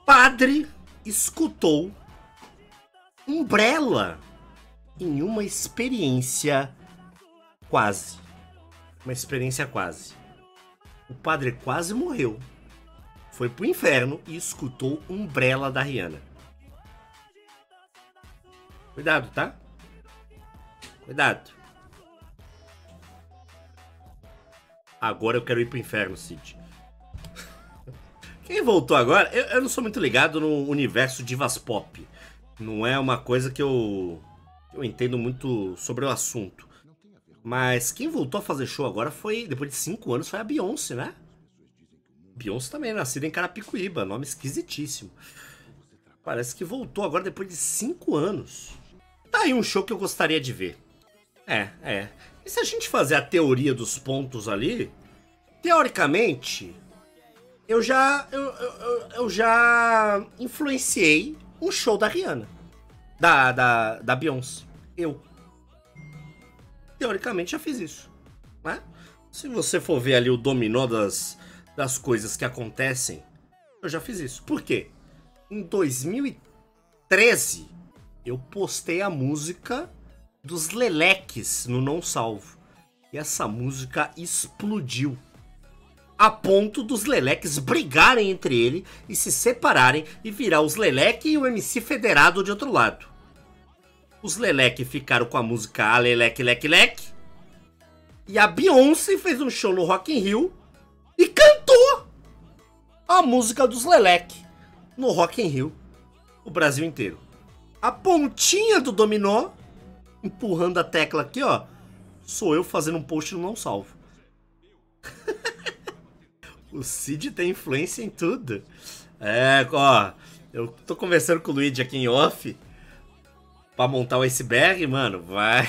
Padre escutou Umbrella em uma experiência quase. Uma experiência quase. O padre quase morreu. Foi pro inferno e escutou Umbrella da Rihanna. Cuidado, tá? Cuidado. Agora eu quero ir pro inferno, Cid. Quem voltou agora, eu não sou muito ligado no universo divas pop. Não é uma coisa que eu entendo muito sobre o assunto. Mas quem voltou a fazer show agora foi, depois de 5 anos, foi a Beyoncé, né? Beyoncé também, nascida em Carapicuíba, nome esquisitíssimo. Parece que voltou agora depois de 5 anos. Tá aí um show que eu gostaria de ver. É. E se a gente fazer a teoria dos pontos ali, teoricamente, eu já influenciei um show da Rihanna. Da Beyoncé. Teoricamente já fiz isso, né? Se você for ver ali o dominó das coisas que acontecem, eu já fiz isso. Por quê? Em 2013, eu postei a música dos Leleques no Não Salvo. E essa música explodiu. A ponto dos Leleques brigarem entre ele e se separarem e virar os Leleque e o MC Federado de outro lado. Os Leleque ficaram com a música A Leleque Leque Leque. E a Beyoncé fez um show no Rock in Rio e cantou a música dos Leleque no Rock in Rio. O Brasil inteiro. A pontinha do dominó, empurrando a tecla aqui, ó, sou eu fazendo um post no Não Salvo. O Cid tem influência em tudo. Ó, eu tô conversando com o Luigi aqui em off. Pra montar o iceberg, mano, vai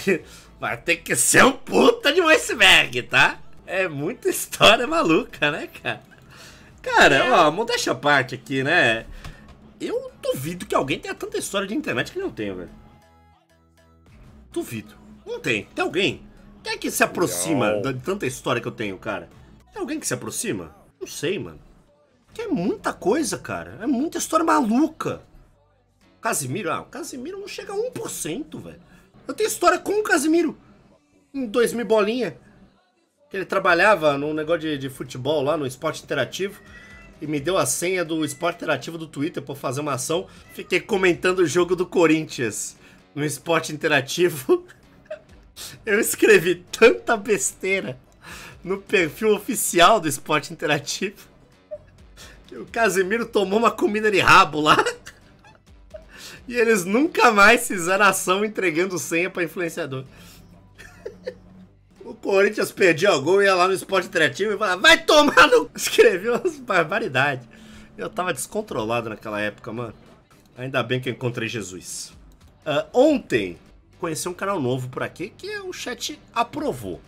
ter que ser um puta de um iceberg, tá? É muita história maluca, né, cara? Cara, ó, modéstia à parte aqui, né? Eu duvido que alguém tenha tanta história de internet que não tenho, velho. Duvido. Não tem. Tem alguém? Quem é que se aproxima de tanta história que eu tenho, cara? Tem alguém que se aproxima? Não sei, mano. Que é muita coisa, cara. É muita história maluca. Casimiro, o Casimiro não chega a 1%, velho. Eu tenho história com o Casimiro. Em 2000 bolinha. Que ele trabalhava num negócio de futebol lá no Esporte Interativo. E me deu a senha do Esporte Interativo do Twitter pra fazer uma ação. Fiquei comentando o jogo do Corinthians no Esporte Interativo. Eu escrevi tanta besteira no perfil oficial do Esporte Interativo que o Casimiro tomou uma comida de rabo lá. E eles nunca mais fizeram ação entregando senha pra influenciador. O Corinthians perdia o gol, ia lá no Esporte Interativo e falava, vai tomar no... Escreveu umas barbaridades. Eu tava descontrolado naquela época, mano. Ainda bem que eu encontrei Jesus. Ontem, conheci um canal novo por aqui que o chat aprovou.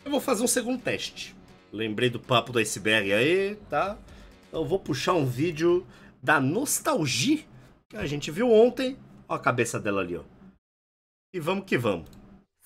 Eu vou fazer um segundo teste. Lembrei do papo do iceberg aí, tá? Eu vou puxar um vídeo da Nostalgia que a gente viu ontem. Ó a cabeça dela ali, ó. E vamos que vamos.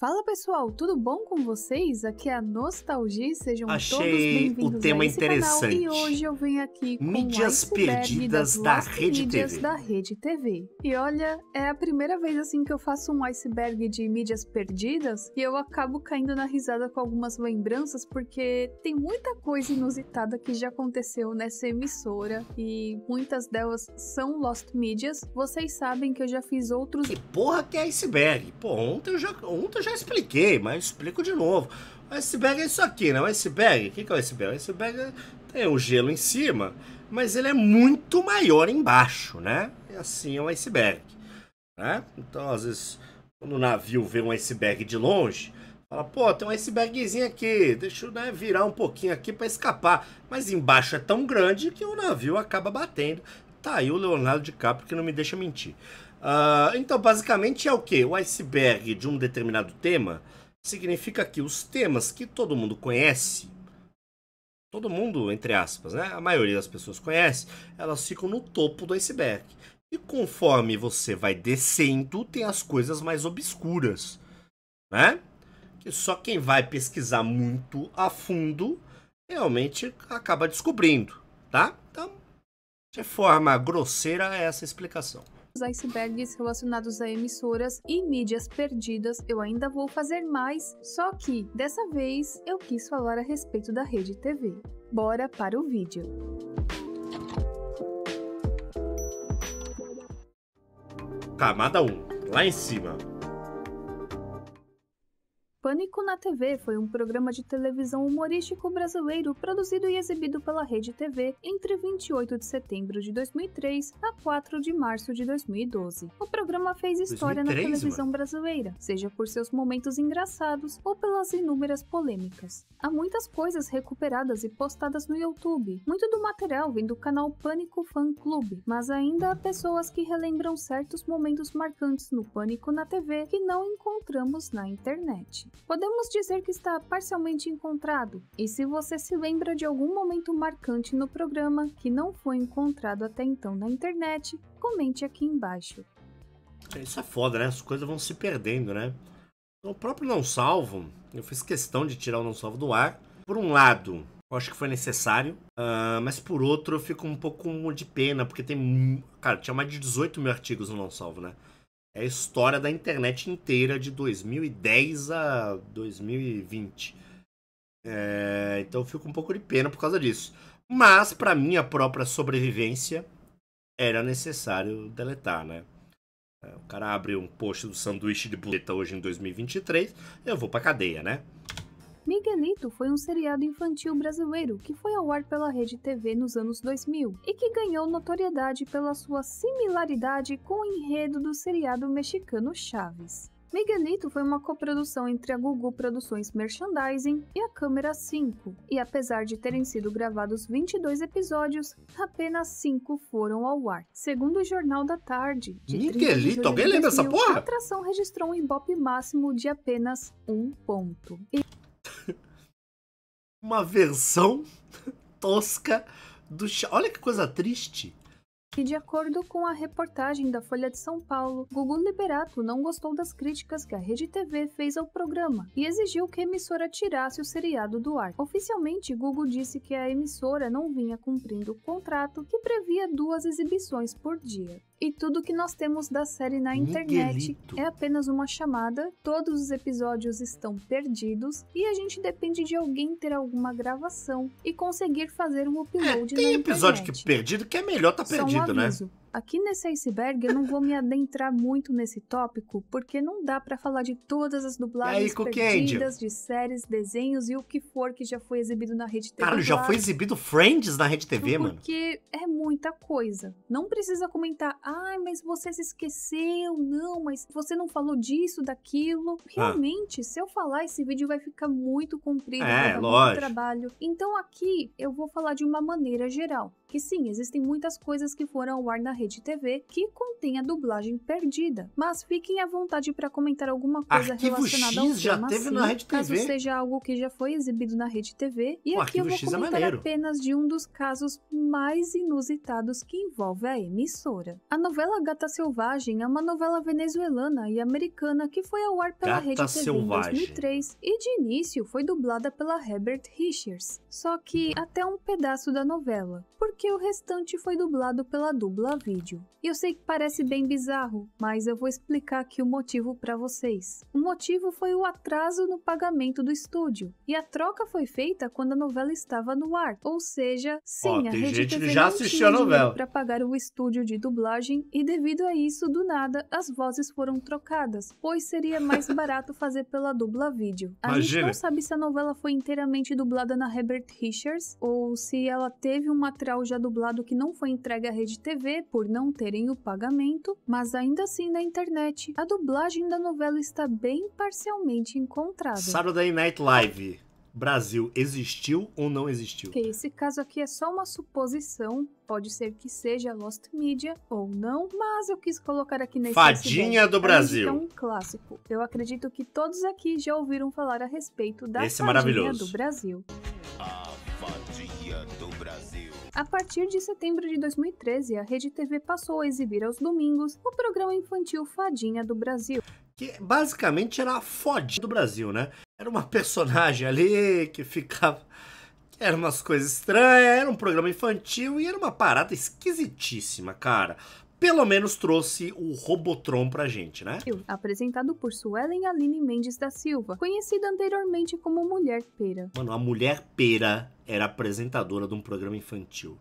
Fala pessoal, tudo bom com vocês? Aqui é a Nostalgia, sejam todos Achei bem-vindos o tema a esse interessante. canal. E hoje eu venho aqui com Mídias o iceberg perdidas das da Lost Rede Mídias TV. da Rede TV. E olha, é a primeira vez assim que eu faço um iceberg de mídias perdidas e eu acabo caindo na risada com algumas lembranças porque tem muita coisa inusitada que já aconteceu nessa emissora e muitas delas são Lost Mídias. Vocês sabem que eu já fiz outros... Que porra que é iceberg? Pô, ontem eu já expliquei, mas explico de novo. O iceberg é isso aqui, né? O iceberg, o que é o iceberg? O iceberg tem o gelo em cima, mas ele é muito maior embaixo, né? E assim é um iceberg, né? Então, às vezes, quando o navio vê um iceberg de longe, fala, pô, tem um icebergzinho aqui, deixa eu, né, virar um pouquinho aqui para escapar. Mas embaixo é tão grande que o navio acaba batendo. Tá aí o Leonardo DiCaprio que não me deixa mentir. Então, basicamente é o que? O iceberg de um determinado tema significa que os temas que todo mundo conhece, todo mundo, entre aspas, né? A maioria das pessoas conhece, elas ficam no topo do iceberg. E conforme você vai descendo, tem as coisas mais obscuras, né? Que só quem vai pesquisar muito a fundo realmente acaba descobrindo, tá? Então, De forma grosseira, é essa a explicação. Os icebergs relacionados a emissoras e mídias perdidas, eu ainda vou fazer mais, só que dessa vez eu quis falar a respeito da Rede TV. Bora para o vídeo. Camada 1, lá em cima. Pânico na TV foi um programa de televisão humorístico brasileiro produzido e exibido pela Rede TV entre 28 de setembro de 2003 a 4 de março de 2012. O programa fez história 2003, na televisão brasileira, seja por seus momentos engraçados ou pelas inúmeras polêmicas. Há muitas coisas recuperadas e postadas no YouTube. Muito do material vem do canal Pânico Fan Clube, mas ainda há pessoas que relembram certos momentos marcantes no Pânico na TV que não encontramos na internet. Podemos dizer que está parcialmente encontrado, e se você se lembra de algum momento marcante no programa que não foi encontrado até então na internet, comente aqui embaixo. Isso é foda, né? As coisas vão se perdendo, né? O próprio Não Salvo, eu fiz questão de tirar o Não Salvo do ar. Por um lado, eu acho que foi necessário, mas por outro eu fico um pouco de pena, porque tem... Cara, tinha mais de 18 mil artigos no Não Salvo, né? É a história da internet inteira de 2010 a 2020. Então eu fico um pouco de pena por causa disso. Mas, pra minha própria sobrevivência, era necessário deletar, né? O cara abre um post do sanduíche de boleta hoje em 2023, eu vou pra cadeia, né? Miguelito foi um seriado infantil brasileiro que foi ao ar pela Rede TV nos anos 2000 e que ganhou notoriedade pela sua similaridade com o enredo do seriado mexicano Chaves. Miguelito foi uma coprodução entre a Gugu Produções Merchandising e a Câmera 5, e apesar de terem sido gravados 22 episódios, apenas 5 foram ao ar. Segundo o Jornal da Tarde, de 30 de Miguelito, alguém julho de lembra dessa 2000, porra? a atração registrou um Ibope máximo de apenas 1 ponto. Uma versão tosca do... Olha que coisa triste. E de acordo com a reportagem da Folha de São Paulo, Gugu Liberato não gostou das críticas que a Rede TV fez ao programa e exigiu que a emissora tirasse o seriado do ar. Oficialmente, Gugu disse que a emissora não vinha cumprindo o contrato que previa 2 exibições por dia. E tudo que nós temos da série na internet Miguelito. é apenas uma chamada, todos os episódios estão perdidos e a gente depende de alguém ter alguma gravação e conseguir fazer um upload na internet. Tem episódio que perdido que é melhor tá perdido, Só um aviso. né? Aqui nesse iceberg eu não vou me adentrar muito nesse tópico, porque não dá pra falar de todas as dublagens perdidas de séries, desenhos e o que for que já foi exibido na Rede TV. Cara, já foi exibido Friends na Rede TV, mano. Porque é muita coisa. Não precisa comentar, ai, mas você se esqueceu, não, mas você não falou disso, daquilo. Realmente, se eu falar, esse vídeo vai ficar muito comprido, vai dar muito trabalho. Então aqui eu vou falar de uma maneira geral. Que sim, existem muitas coisas que foram ao ar na Rede TV que contém a dublagem perdida. Mas fiquem à vontade para comentar alguma coisa Arquivo relacionada ao X já tema, teve assim, na Rede caso TV. seja algo que já foi exibido na Rede TV. E O aqui eu Arquivo vou X é comentar maneiro. apenas de um dos casos mais inusitados que envolve a emissora. A novela Gata Selvagem é uma novela venezuelana e americana que foi ao ar pela Gata Rede TV Selvagem. em 2003 e de início foi dublada pela Herbert Richards. Só que até um pedaço da novela, porque o restante foi dublado pela Dubla Vídeo. E eu sei que parece bem bizarro, mas eu vou explicar aqui o motivo para vocês. O motivo foi o atraso no pagamento do estúdio, e a troca foi feita quando a novela estava no ar. Ou seja, sim, a tem Rede gente TV que já não assistiu tinha a novela. dinheiro para pagar o estúdio de dublagem e devido a isso, do nada, as vozes foram trocadas, pois seria mais barato fazer pela Dubla Vídeo. A gente não sabe se a novela foi inteiramente dublada na Herbert Richards ou se ela teve um material já dublado que não foi entregue à Rede TV por não terem o pagamento, mas ainda assim na internet, a dublagem da novela está bem parcialmente encontrada. Saturday Night Live Brasil existiu ou não existiu? Ok, esse caso aqui é só uma suposição, pode ser que seja Lost Media ou não, mas eu quis colocar aqui nesse Fadinha do Brasil. É um clássico. Eu acredito que todos aqui já ouviram falar a respeito da Esse é Fadinha maravilhoso. do Brasil. A Fadinha do Brasil. A partir de setembro de 2013, a Rede TV passou a exibir aos domingos o programa infantil Fadinha do Brasil. Que basicamente era a fodinha do Brasil, né? Era uma personagem ali que ficava... Era umas coisas estranhas, era um programa infantil e era uma parada esquisitíssima, cara. Pelo menos trouxe o Robotron pra gente, né? Apresentado por Suelen Aline Mendes da Silva, conhecida anteriormente como Mulher Pera. Mano, a Mulher Pera era apresentadora de um programa infantil.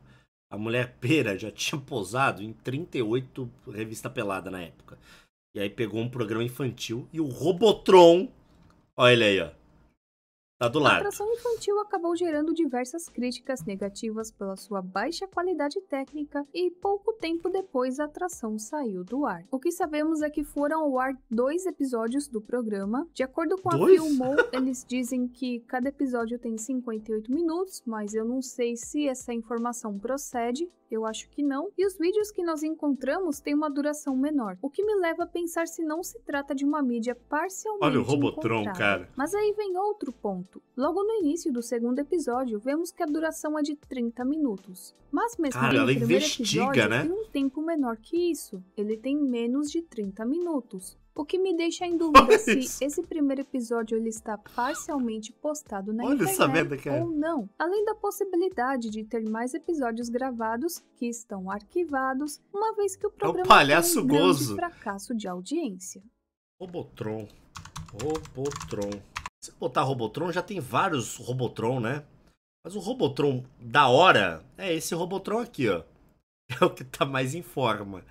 A Mulher Pera já tinha posado em 38 revista pelada na época. E aí pegou um programa infantil e o Robotron, olha ele aí, ó. Tá do A lado. atração infantil acabou gerando diversas críticas negativas pela sua baixa qualidade técnica e pouco tempo depois a atração saiu do ar. O que sabemos é que foram ao ar 2 episódios do programa. De acordo com a Filmou, eles dizem que cada episódio tem 58 minutos, mas eu não sei se essa informação procede. Eu acho que não. E os vídeos que nós encontramos têm uma duração menor, o que me leva a pensar se não se trata de uma mídia parcialmente Olha o Robotron, encontrada. cara. Mas aí vem outro ponto. Logo no início do segundo episódio, vemos que a duração é de 30 minutos. Mas mesmo Cara, no ela primeiro investiga, episódio, né? tem um tempo menor que isso. Ele tem menos de 30 minutos. O que me deixa em dúvida Olha se isso. esse primeiro episódio ele está parcialmente postado na Olha essa merda, internet cara. ou não. Além da possibilidade de ter mais episódios gravados que estão arquivados, uma vez que o programa palhaço foi um grande gozo. fracasso de audiência. Robotron. Se botar Robotron, já tem vários Robotron, né? Mas o Robotron da hora é esse Robotron aqui, ó. É o que tá mais em forma.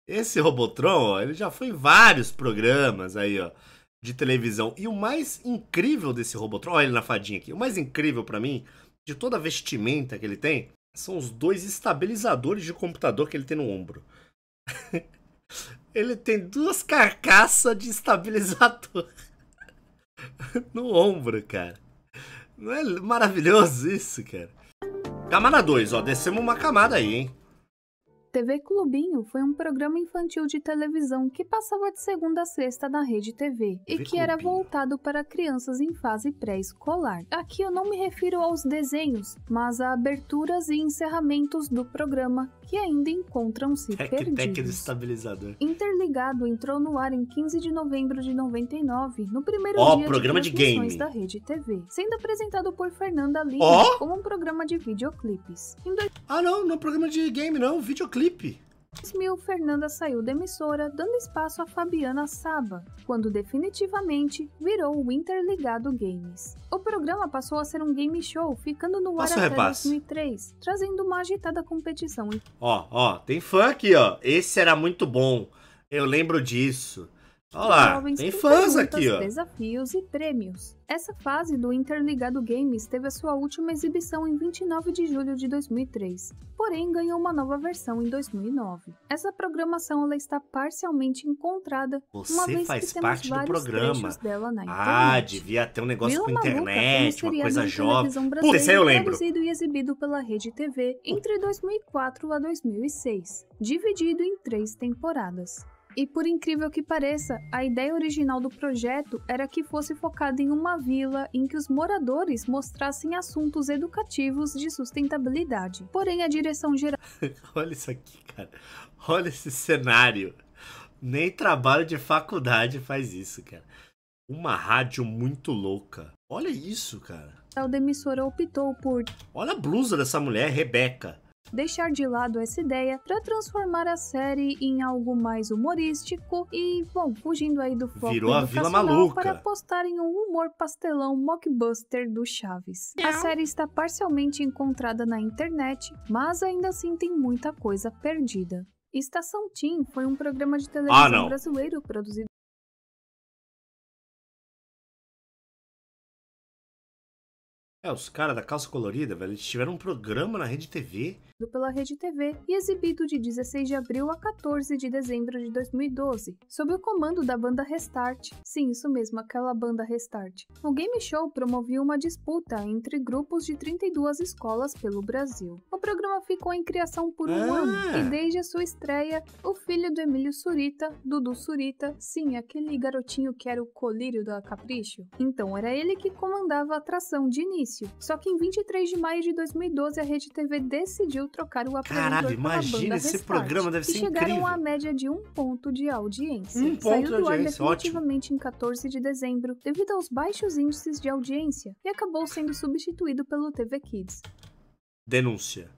Esse Robotron, ó, ele já foi em vários programas aí, ó, de televisão. E o mais incrível desse Robotron, olha ele na fadinha aqui. O mais incrível pra mim, de toda a vestimenta que ele tem, são os 2 estabilizadores de computador que ele tem no ombro. Ele tem 2 carcaças de estabilizador no ombro, cara. Não é maravilhoso isso, cara? Camada 2, ó. Descemos uma camada aí, hein? TV Clubinho foi um programa infantil de televisão que passava de segunda a sexta na Rede TV e TV que era Clubinho. voltado para crianças em fase pré-escolar. Aqui eu não me refiro aos desenhos, mas a aberturas e encerramentos do programa que ainda encontram-se Tec do perdidos. estabilizador. Interligado entrou no ar em 15 de novembro de 99, no primeiro Ó, dia programa de transmissões game. da Rede TV, sendo apresentado por Fernanda Lima Ó. como um programa de videoclipes. Em Ah, não é programa de game, não. Videoclipe. 2000, Fernanda saiu da emissora, dando espaço a Fabiana Saba, quando definitivamente virou o Interligado Games. O programa passou a ser um game show, ficando no ar Passa o até repasse. 2003, trazendo uma agitada competição. Ó, tem fã aqui, ó. Esse era muito bom. Eu lembro disso. Olha lá, Jovens tem com fãs perguntas, aqui, ó. desafios e prêmios. Essa fase do Interligado Games teve a sua última exibição em 29 de julho de 2003, porém ganhou uma nova versão em 2009. Essa programação ela está parcialmente encontrada, uma Você vez faz que temos parte do vários programa. trechos dela na Ah, internet. devia ter um negócio Vila com Maluca internet, foi um uma coisa seriado de jovem. televisão Puta, esse aí eu brasileiro lembro. produzido e exibido pela Rede TV entre 2004 a 2006, dividido em 3 temporadas. E por incrível que pareça, a ideia original do projeto era que fosse focado em uma vila em que os moradores mostrassem assuntos educativos de sustentabilidade. Porém, a direção geral Olha isso aqui, cara. Olha esse cenário. Nem trabalho de faculdade faz isso, cara. Uma rádio muito louca. Olha isso, cara. da emissora optou por Olha a blusa dessa mulher, Rebeca. deixar de lado essa ideia para transformar a série em algo mais humorístico e, bom, fugindo aí do foco Virou a Vila educacional Maluca. para apostar em um humor pastelão mockbuster do Chaves. A série está parcialmente encontrada na internet, mas ainda assim tem muita coisa perdida. Estação Teen foi um programa de televisão não. brasileiro produzido Os caras da calça colorida, velho, eles tiveram um programa na Rede TV. pela Rede TV e exibido de 16 de abril a 14 de dezembro de 2012, sob o comando da banda Restart. Sim, isso mesmo, aquela banda Restart. O game show promovia uma disputa entre grupos de 32 escolas pelo Brasil. O programa ficou em criação por um ano e desde a sua estreia, o filho do Emílio Surita, Dudu Surita, sim, aquele garotinho que era o colírio da Capricho, então era ele que comandava a atração de início. Só que em 23 de maio de 2012 a Rede TV decidiu trocar o apresentador Caralho, pela imagina, banda esse Restart, programa deve que ser chegaram incrível. à média de 1 ponto de audiência. Um ponto Saiu de do ar audiência, definitivamente em 14 de dezembro, devido aos baixos índices de audiência, e acabou sendo substituído pelo TV Kids. Denúncia.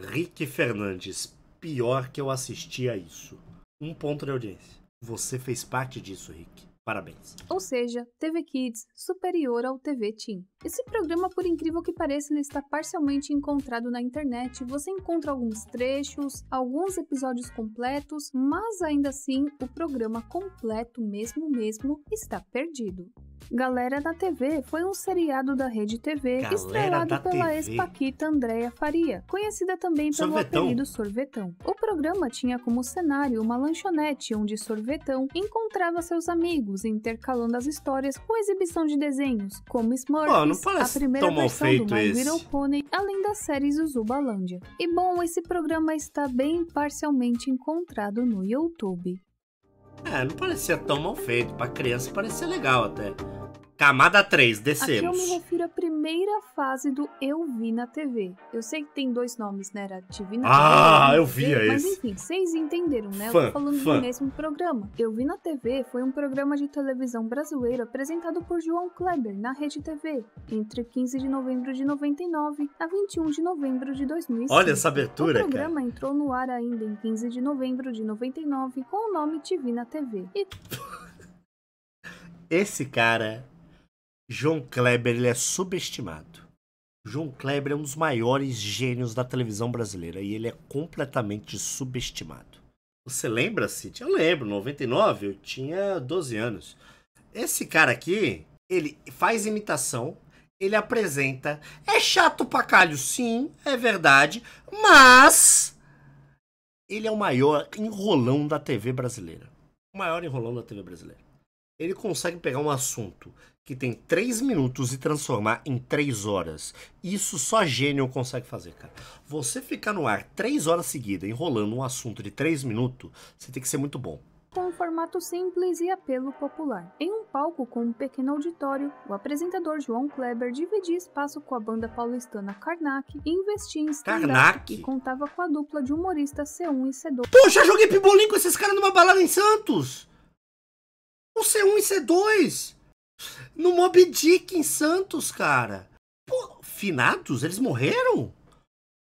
Rick Fernandes, pior que eu assisti a isso. 1 ponto de audiência. Você fez parte disso, Rick. Parabéns. Ou seja, TV Kids superior ao TV Teen. Esse programa, por incrível que pareça, ele está parcialmente encontrado na internet. Você encontra alguns trechos, alguns episódios completos, mas ainda assim, o programa completo mesmo está perdido. Galera da TV foi um seriado da Rede TV Galera estrelado da pela TV. ex-paquita Andréa Faria, conhecida também pelo Sorvetão. apelido Sorvetão. O programa tinha como cenário uma lanchonete onde Sorvetão encontrava seus amigos, intercalando as histórias com exibição de desenhos, como não Smurfs, a parece primeira tão mal versão do feito My esse. Little Pony, além das séries Zubalândia. E bom, esse programa está bem parcialmente encontrado no YouTube. Não parecia tão mal feito. Pra criança parecia legal até. Camada 3, Aqui eu descemos. me refiro à primeira fase do Eu Vi na TV. Eu sei que tem 2 nomes, né? Era TV na TV. Eu via Mas esse. enfim, vocês entenderam, né? Eu Fã, tô falando fã. do mesmo programa. Eu Vi na TV foi um programa de televisão brasileiro apresentado por João Kleber na Rede TV, entre 15 de novembro de 99 a 21 de novembro de 2005. Olha essa abertura, O programa entrou no ar ainda em 15 de novembro de 99 com o nome TV na TV. E Esse cara, João Kleber, ele é subestimado. João Kleber é um dos maiores gênios da televisão brasileira e ele é completamente subestimado. Você lembra, Cid? Eu lembro, em 99 eu tinha 12 anos. Esse cara aqui, ele faz imitação, ele apresenta. É chato pra caralho, sim, é verdade, mas ele é o maior enrolão da TV brasileira. O maior enrolão da TV brasileira. Ele consegue pegar um assunto que tem 3 minutos e transformar em 3 horas. Isso só gênio consegue fazer, cara. Você ficar no ar 3 horas seguidas enrolando um assunto de 3 minutos, você tem que ser muito bom. com um formato simples e apelo popular. Em um palco com um pequeno auditório, o apresentador João Kleber dividia espaço com a banda paulistana Karnak e investia em stand-up Karnak? e contava com a dupla de humoristas C1 e C2. Pô, já joguei pebolim com esses caras numa balada em Santos. O C1 e C2. No Moby Dick em Santos, cara. Pô, finados? Eles morreram?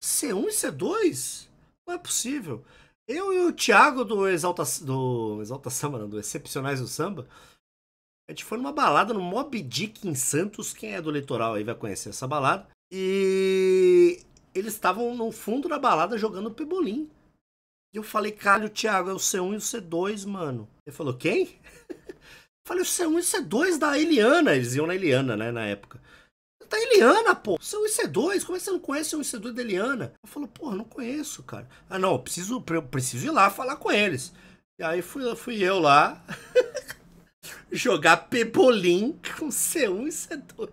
C1 e C2? Não é possível. Eu e o Thiago do Exalta Samba, não, do Excepcionais do Samba, a gente foi numa balada no Moby Dick em Santos. Quem é do litoral aí vai conhecer essa balada. E eles estavam no fundo da balada jogando pebolim. E eu falei, cara, o Thiago, é o C1 e o C2, mano. Ele falou, quem? Eu falei, o C1 e o C2 da Eliana. Eles iam na Eliana, né, na época. Da Eliana, pô. C1 e C2, como é que você não conhece o C1 e C2 da Eliana? Eu falei, pô, não conheço, cara. Ah, não, eu preciso ir lá falar com eles. E aí fui eu lá jogar pebolim com C1 e C2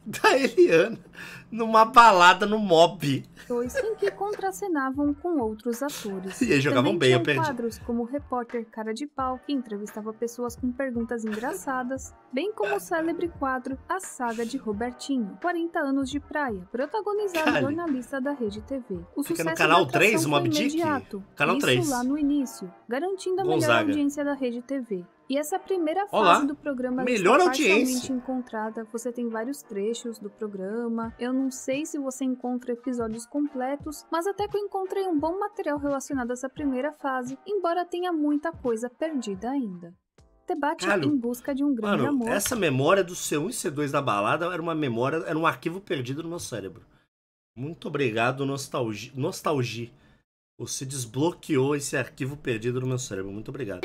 da Eliana numa balada no Mob. Em que contracenavam com outros atores. E eles jogavam Também bem, eu tinham perdi. quadros como o repórter Cara de Pau, que entrevistava pessoas com perguntas engraçadas, bem como o célebre quadro A Saga de Robertinho, 40 anos de praia, protagonizado Cara, jornalista da Rede TV. O fica sucesso no canal da atração 3, o Moby foi Dick? imediato, Canal isso 3. lá no início, garantindo a melhor Gonzaga. audiência da Rede TV. E essa primeira fase Olá, do programa ela melhor está audiência. parcialmente encontrada. Você tem vários trechos do programa. Eu não sei se você encontra episódios completos, mas até que eu encontrei um bom material relacionado a essa primeira fase, embora tenha muita coisa perdida ainda. Debate Cara, em busca de um grande Mano, amor. essa memória do C1 e C2 da balada era uma memória, era um arquivo perdido no meu cérebro. Muito obrigado, Nostalgia. Você desbloqueou esse arquivo perdido no meu cérebro. Muito obrigado.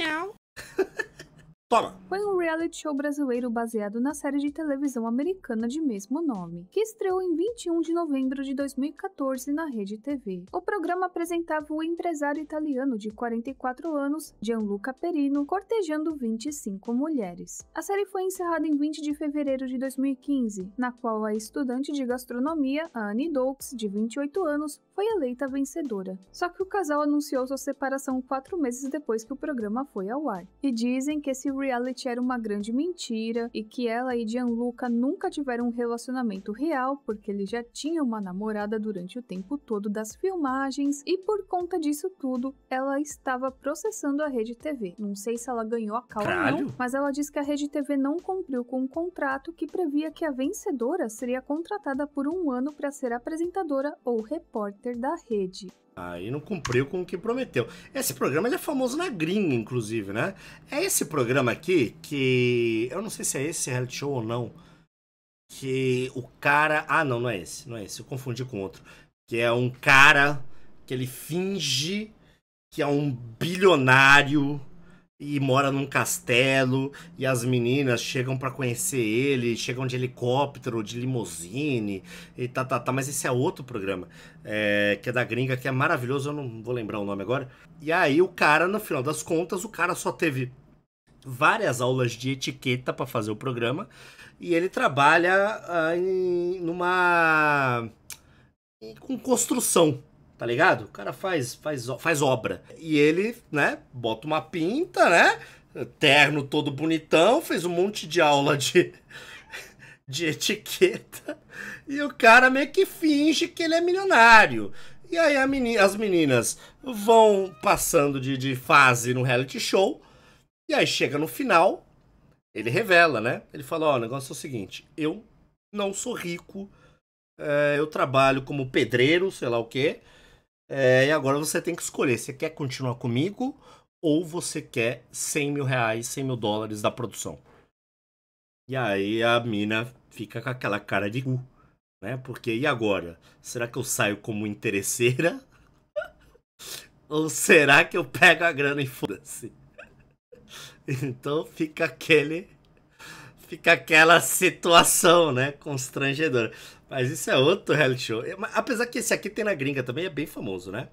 Toma! Foi um reality show brasileiro baseado na série de televisão americana de mesmo nome, que estreou em 21 de novembro de 2014 na Rede TV. O programa apresentava o empresário italiano de 44 anos, Gianluca Perino, cortejando 25 mulheres. A série foi encerrada em 20 de fevereiro de 2015, na qual a estudante de gastronomia, a Annie Doakes, de 28 anos, foi eleita vencedora. Só que o casal anunciou sua separação 4 meses depois que o programa foi ao ar. E dizem que esse reality era uma grande mentira e que ela e Gianluca nunca tiveram um relacionamento real porque ele já tinha uma namorada durante o tempo todo das filmagens e por conta disso tudo, ela estava processando a Rede TV. Não sei se ela ganhou a causa ou não, mas ela disse que a Rede TV não cumpriu com um contrato que previa que a vencedora seria contratada por um ano para ser apresentadora ou repórter da rede. Aí não cumpriu com o que prometeu. Esse programa ele é famoso na gringa, inclusive, né? É esse programa aqui que... Eu não sei se é esse reality show ou não. Que o cara... Ah, não é esse. Não é esse. Eu confundi com outro. Que é um cara que ele finge que é um bilionário e mora num castelo, e as meninas chegam pra conhecer ele, chegam de helicóptero, de limusine, e tá, mas esse é outro programa, que é da gringa, que é maravilhoso, eu não vou lembrar o nome agora. E aí o cara, no final das contas, o cara só teve várias aulas de etiqueta pra fazer o programa, e ele trabalha com construção. Tá ligado? O cara faz obra. E ele, né, bota uma pinta, né? Terno todo bonitão, fez um monte de aula de etiqueta. E o cara meio que finge que ele é milionário. E aí as meninas vão passando de fase no reality show. E aí chega no final, ele revela, né? Ele fala, ó, o negócio é o seguinte, eu não sou rico, eu trabalho como pedreiro, sei lá o quê. E agora você tem que escolher, você quer continuar comigo ou você quer 100 mil reais, 100 mil dólares da produção? E aí a mina fica com aquela cara de cu, né? Porque e agora? Será que eu saio como interesseira? Ou será que eu pego a grana e foda-se? Então fica aquela situação, né? Constrangedora. Mas isso é outro reality show. Apesar que esse aqui tem na gringa também, é bem famoso, né?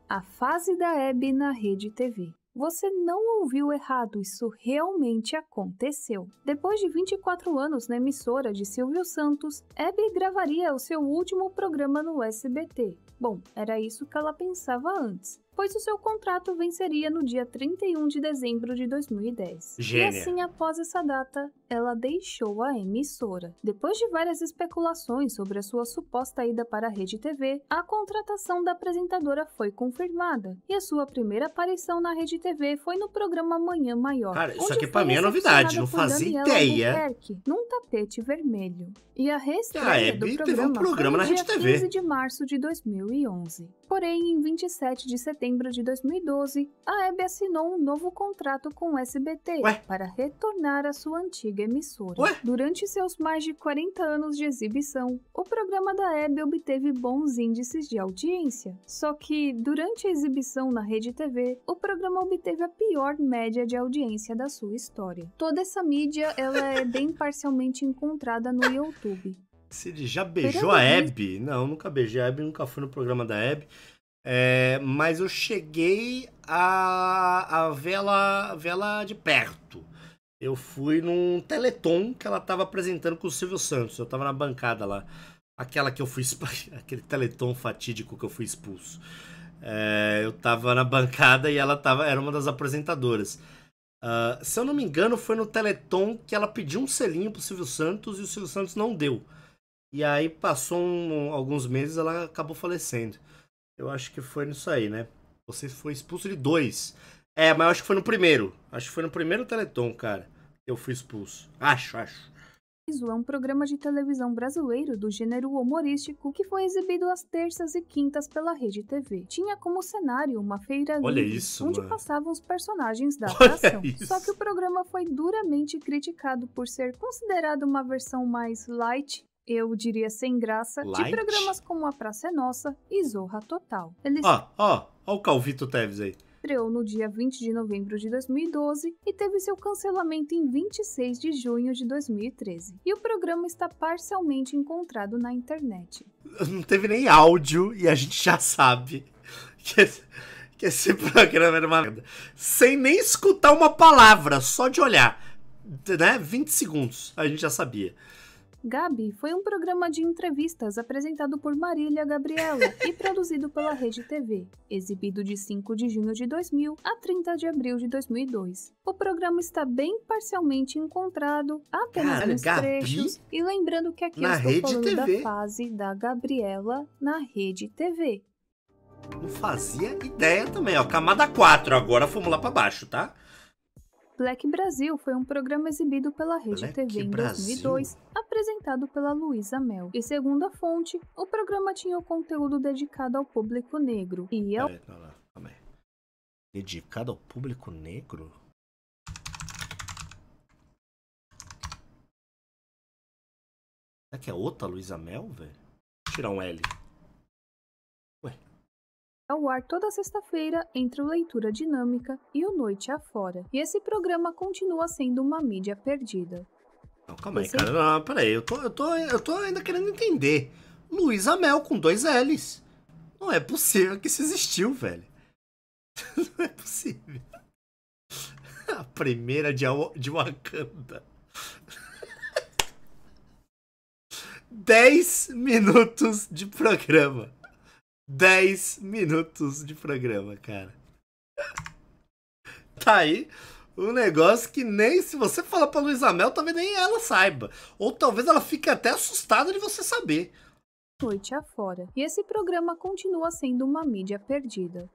A fase da Abby na Rede TV. Você não ouviu errado, isso realmente aconteceu. Depois de 24 anos na emissora de Silvio Santos, Abby gravaria o seu último programa no SBT. Bom, era isso que ela pensava antes, pois o seu contrato venceria no dia 31 de dezembro de 2010. Gênia. E assim, após essa data, ela deixou a emissora. Depois de várias especulações sobre a sua suposta ida para a Rede TV, a contratação da apresentadora foi confirmada, e a sua primeira aparição na Rede TV foi no programa Manhã Maior. Cara, isso aqui pra mim é novidade, não fazia ideia. Num tapete vermelho. E a reestreia do teve um programa foi na no Rede dia TV. 15 de março de 2011. Porém, em 27 de setembro de 2012, a Abby assinou um novo contrato com o SBT para retornar à sua antiga emissora. Durante seus mais de 40 anos de exibição, o programa da Abby obteve bons índices de audiência. Só que, durante a exibição na Rede TV, o programa obteve a pior média de audiência da sua história. Toda essa mídia ela é bem parcialmente encontrada no YouTube. Se ele já beijou a Abby? Não, nunca beijei a Abby, nunca fui no programa da Abby. Mas eu cheguei a vê-la de perto. Eu fui num Teleton que ela tava apresentando com o Silvio Santos. Eu tava na bancada lá. Aquela que eu fui... Aquele Teleton fatídico que eu fui expulso. Eu tava na bancada e ela era uma das apresentadoras. Se eu não me engano, foi no Teleton que ela pediu um selinho pro Silvio Santos e o Silvio Santos não deu. E aí passou alguns meses, ela acabou falecendo. Eu acho que foi nisso aí, né? Você foi expulso de 2. Mas eu acho que foi no primeiro. Acho que foi no primeiro Teleton, cara. Eu fui expulso. Acho. É um programa de televisão brasileiro do gênero humorístico que foi exibido às terças e quintas pela Rede TV. Tinha como cenário uma feira livre, onde passavam os personagens da atração. Só que o programa foi duramente criticado por ser considerado uma versão mais light, eu diria sem graça, de programas como A Praça é Nossa e Zorra Total. Ó o Calvito Teves aí. Estreou no dia 20 de novembro de 2012 e teve seu cancelamento em 26 de junho de 2013. E o programa está parcialmente encontrado na internet. Não teve nem áudio e a gente já sabe que esse programa era uma merda. Sem nem escutar uma palavra, só de olhar. Né? 20 segundos, a gente já sabia. Gabi foi um programa de entrevistas apresentado por Marília Gabriela e produzido pela Rede TV, exibido de 5 de junho de 2000 a 30 de abril de 2002. O programa está bem parcialmente encontrado, apenas nos trechos, e lembrando que aqui eu estou falando da fase da Gabriela na Rede TV. Não fazia ideia também, ó. Camada 4, agora fomos lá pra baixo, tá? Black Brasil foi um programa exibido pela Rede TV em 2002, apresentado pela Luísa Mel. E segundo a fonte, o programa tinha o conteúdo dedicado ao público negro. E ao... Calma aí. Dedicado ao público negro? Será que é outra Luísa Mel, velho? Tirar um L. Ao ar toda sexta-feira entre o Leitura Dinâmica e o Noite Afora. E esse programa continua sendo uma mídia perdida. Não, calma aí, cara. Não, peraí, eu tô ainda querendo entender. Luísa Mel com 2 L's. Não é possível que isso existiu, velho. Não é possível. A primeira de Wakanda. 10 minutos de programa. 10 minutos de programa, cara. Tá aí um negócio que nem se você falar pra Luísa Mel, talvez nem ela saiba. Ou talvez ela fique até assustada de você saber. Noite afora. E esse programa continua sendo uma mídia perdida.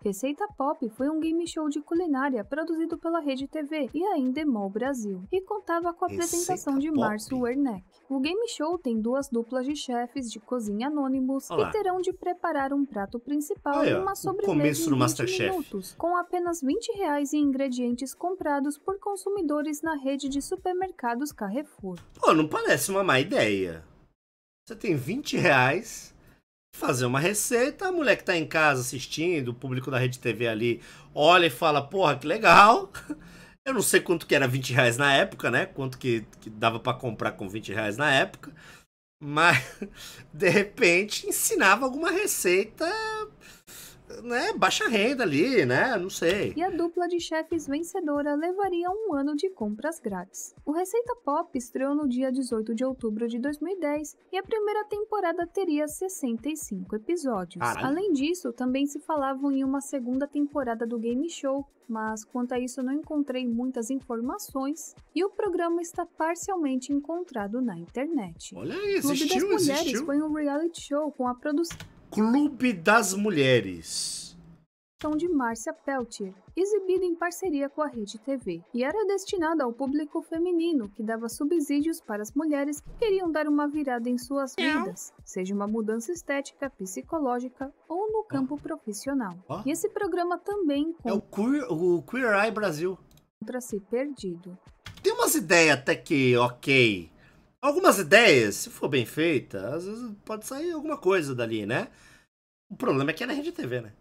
Receita Pop foi um game show de culinária produzido pela Rede TV e a Endemol Brasil, e contava com a apresentação de Márcio Werneck. O game show tem 2 duplas de chefes de cozinha anônimos e terão de preparar um prato principal e uma sobremesa em 20 minutos, com apenas R$20 em ingredientes comprados por consumidores na rede de supermercados Carrefour. Pô, não parece uma má ideia. Você tem R$20... fazer uma receita, a mulher que tá em casa assistindo, o público da Rede TV ali, olha e fala, porra, que legal. Eu não sei quanto que era R$20 na época, né? Quanto que dava pra comprar com R$20 na época. Mas, de repente, ensinava alguma receita, né? Baixa renda ali, né? Não sei. E a dupla de chefes vencedora levaria 1 ano de compras grátis. O Receita Pop estreou no dia 18 de outubro de 2010 e a primeira temporada teria 65 episódios. Caralho. Além disso, também se falavam em uma segunda temporada do game show, mas quanto a isso eu não encontrei muitas informações e o programa está parcialmente encontrado na internet. Olha aí, Clube das Mulheres foi um reality show com a produção Clube das Mulheres de Márcia Peltier, exibido em parceria com a Rede TV, e era destinado ao público feminino, que dava subsídios para as mulheres que queriam dar uma virada em suas vidas, seja uma mudança estética, psicológica ou no campo profissional. E esse programa também é o Queer Eye Brasil. Encontra-se perdido. Tem umas ideias até que ok. Algumas ideias, se for bem feita, às vezes pode sair alguma coisa dali, né? O problema é que é na Rede TV, né?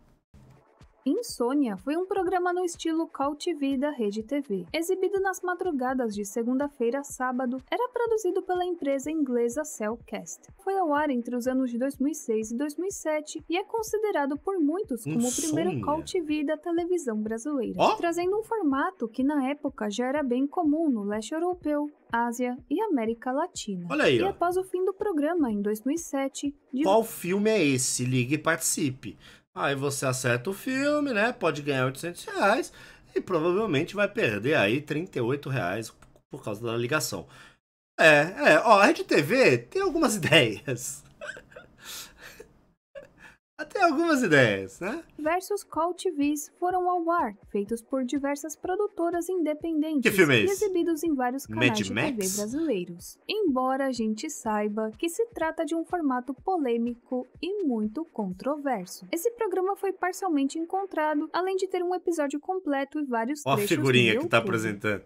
Insônia foi um programa no estilo Call TV da Rede TV, exibido nas madrugadas de segunda-feira a sábado, era produzido pela empresa inglesa Cellcast. Foi ao ar entre os anos de 2006 e 2007 e é considerado por muitos como o primeiro Call TV da televisão brasileira, trazendo um formato que na época já era bem comum no leste europeu, Ásia e América Latina. Olha aí, e após o fim do programa, em 2007... Qual filme é esse? Ligue e participe. Aí você acerta o filme, né? Pode ganhar R$800 e provavelmente vai perder aí R$38 por causa da ligação. Ó, a Rede TV tem algumas ideias. Tem algumas ideias, né? Diversos Call TVs foram ao ar, feitos por diversas produtoras independentes que filme é e exibidos em vários canais Mad de Max? TV brasileiros. Embora a gente saiba que se trata de um formato polêmico e muito controverso. Esse programa foi parcialmente encontrado, além de ter um episódio completo e vários trechos. Ó a figurinha no que tá YouTube. apresentando.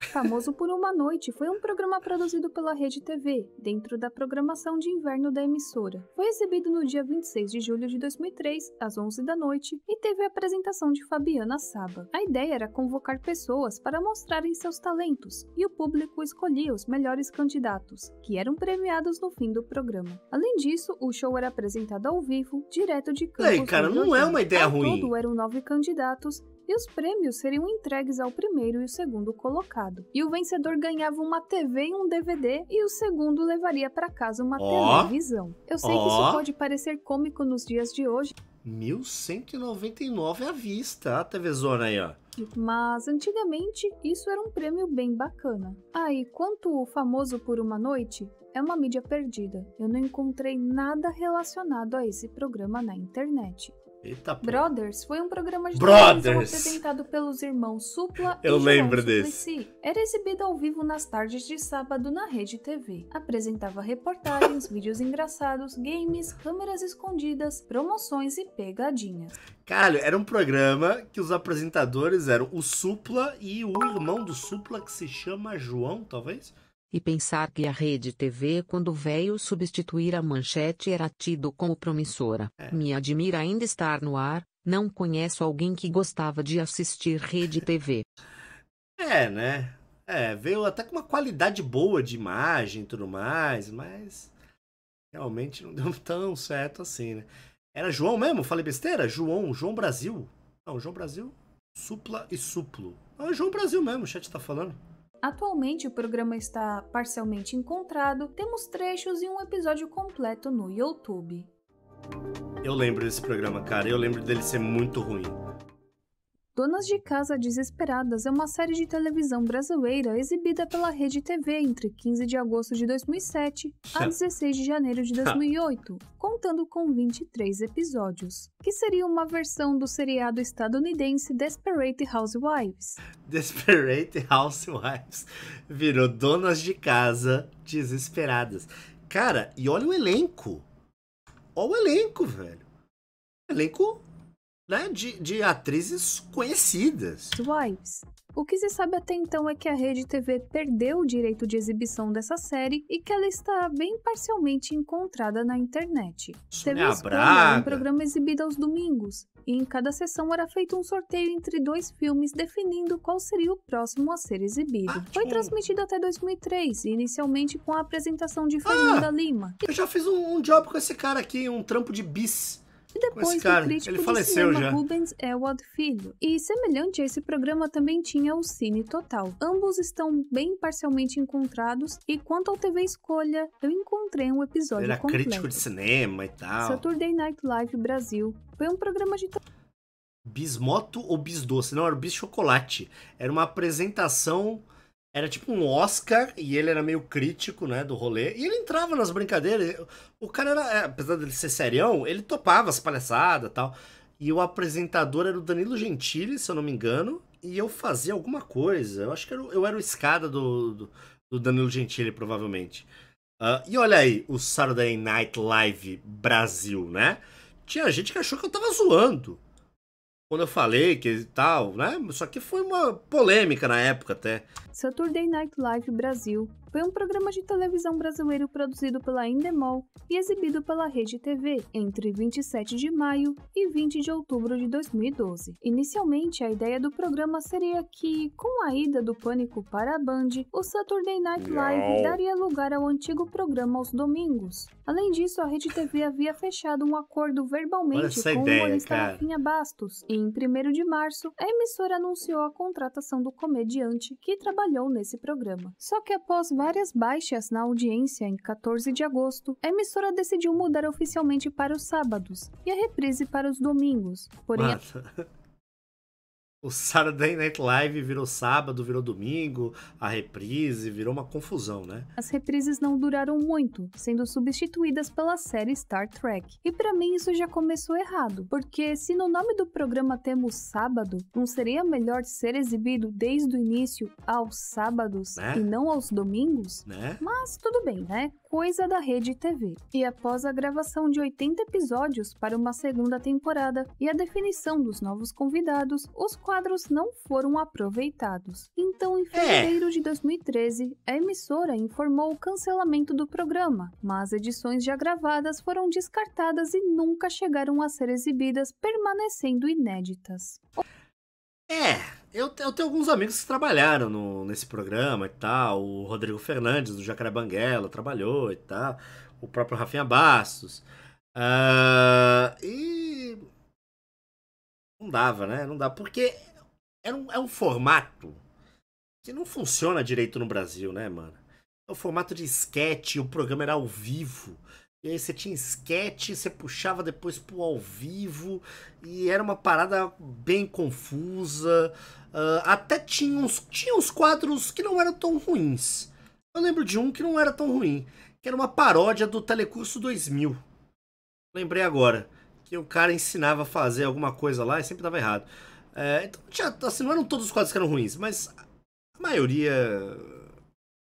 Famoso por uma Noite foi um programa produzido pela Rede TV, dentro da programação de inverno da emissora. Foi exibido no dia 26 de julho de 2003, às 11 da noite, e teve a apresentação de Fabiana Saba. A ideia era convocar pessoas para mostrarem seus talentos, e o público escolhia os melhores candidatos, que eram premiados no fim do programa. Além disso, o show era apresentado ao vivo, direto de Campos. Ei, cara, não é uma ideia ruim. Ao todo eram 9 candidatos, e os prêmios seriam entregues ao primeiro e o segundo colocado. E o vencedor ganhava uma TV e um DVD, e o segundo levaria para casa uma televisão. Eu sei que isso pode parecer cômico nos dias de hoje, 1.199 à vista, a TVzona aí, ó. mas antigamente isso era um prêmio bem bacana. E quanto o famoso Por Uma Noite, é uma mídia perdida. Eu não encontrei nada relacionado a esse programa na internet. Eita, pô. Brothers foi um programa de televisão apresentado pelos irmãos Supla e João Suplicy. Era exibido ao vivo nas tardes de sábado na Rede TV. Apresentava reportagens, vídeos engraçados, games, câmeras escondidas, promoções e pegadinhas. Caralho, era um programa que os apresentadores eram o Supla e o irmão do Supla, que se chama João, talvez? E pensar que a Rede TV, quando veio substituir a Manchete, era tido como promissora. Me admira ainda estar no ar, não conheço alguém que gostava de assistir Rede TV. Né? Veio até com uma qualidade boa de imagem e tudo mais, mas realmente não deu tão certo assim, né? Era João mesmo? Falei besteira? João Brasil. Não, João Brasil, Supla e Suplo. É João Brasil mesmo, o chat tá falando. Atualmente o programa está parcialmente encontrado, temos trechos e um episódio completo no YouTube. Eu lembro desse programa, cara, eu lembro dele ser muito ruim. Donas de Casa Desesperadas é uma série de televisão brasileira exibida pela Rede TV entre 15 de agosto de 2007 a 16 de janeiro de 2008, contando com 23 episódios, que seria uma versão do seriado estadunidense Desperate Housewives. Desperate Housewives virou Donas de Casa Desesperadas. Cara, e olha o elenco. Olha o elenco, velho. Elenco, né, de atrizes conhecidas. Wives. O que se sabe até então é que a Rede TV perdeu o direito de exibição dessa série e que ela está bem parcialmente encontrada na internet. TV Escolha é um programa exibido aos domingos, e em cada sessão era feito um sorteio entre 2 filmes definindo qual seria o próximo a ser exibido. Foi transmitido até 2003, inicialmente com a apresentação de Fernanda Lima. Eu já fiz um job com esse cara aqui, um trampo de bis. E depois do crítico de cinema Rubens Elwad Filho. E semelhante a esse programa também tinha o Cine Total. Ambos estão bem parcialmente encontrados, e quanto ao TV Escolha, eu encontrei um episódio completo. Ele era crítico de cinema e tal. Saturday Night Live Brasil foi um programa de... Bismoto ou Bisdoce? Não, era o Bis Chocolate. Era uma apresentação... Era tipo um Oscar, e ele era meio crítico, né, do rolê. E ele entrava nas brincadeiras. O cara era, apesar dele ser serião, ele topava as palhaçadas e tal. E o apresentador era o Danilo Gentili, se eu não me engano. E eu fazia alguma coisa. Eu acho que eu era o escada do Danilo Gentili, provavelmente. E olha aí, o Saturday Night Live Brasil, né? Tinha gente que achou que eu tava zoando quando eu falei que tal, né? Só que foi uma polêmica na época até. Saturday Night Live Brasil foi um programa de televisão brasileiro produzido pela Endemol e exibido pela Rede TV entre 27 de maio e 20 de outubro de 2012. Inicialmente, a ideia do programa seria que, com a ida do Pânico para a Band, o Saturday Night Live daria lugar ao antigo programa aos domingos. Além disso, a Rede TV havia fechado um acordo verbalmente com o humorista Rafinha Bastos, e em 1º de março, a emissora anunciou a contratação do comediante que trabalhou nesse programa. Só que após várias baixas na audiência em 14 de agosto, a emissora decidiu mudar oficialmente para os sábados e a reprise para os domingos. Porém, o Saturday Night Live virou sábado, virou domingo, a reprise virou uma confusão, né? As reprises não duraram muito, sendo substituídas pela série Star Trek. E pra mim isso já começou errado, porque se no nome do programa temos sábado, não seria melhor ser exibido desde o início aos sábados, né? E não aos domingos? Né? Mas tudo bem, né? Coisa da Rede TV. E após a gravação de 80 episódios para uma segunda temporada e a definição dos novos convidados, os quadros não foram aproveitados. Então, em fevereiro de 2013, a emissora informou o cancelamento do programa, mas edições já gravadas foram descartadas e nunca chegaram a ser exibidas, permanecendo inéditas. Eu tenho alguns amigos que trabalharam nesse programa e tal. O Rodrigo Fernandes, do Jacaré Banguela, trabalhou e tal. O próprio Rafinha Bastos. E não dava, né? Não dá. Porque É um formato que não funciona direito no Brasil, né, mano? É o formato de sketch, o programa era ao vivo. E aí você tinha sketch, você puxava depois pro ao vivo. E era uma parada bem confusa. Até tinha uns quadros que não eram tão ruins. Eu lembro de um que não era tão ruim. Que era uma paródia do Telecurso 2000. Lembrei agora. Que o cara ensinava a fazer alguma coisa lá e sempre dava errado. Então, assim, não eram todos os quadros que eram ruins, mas a maioria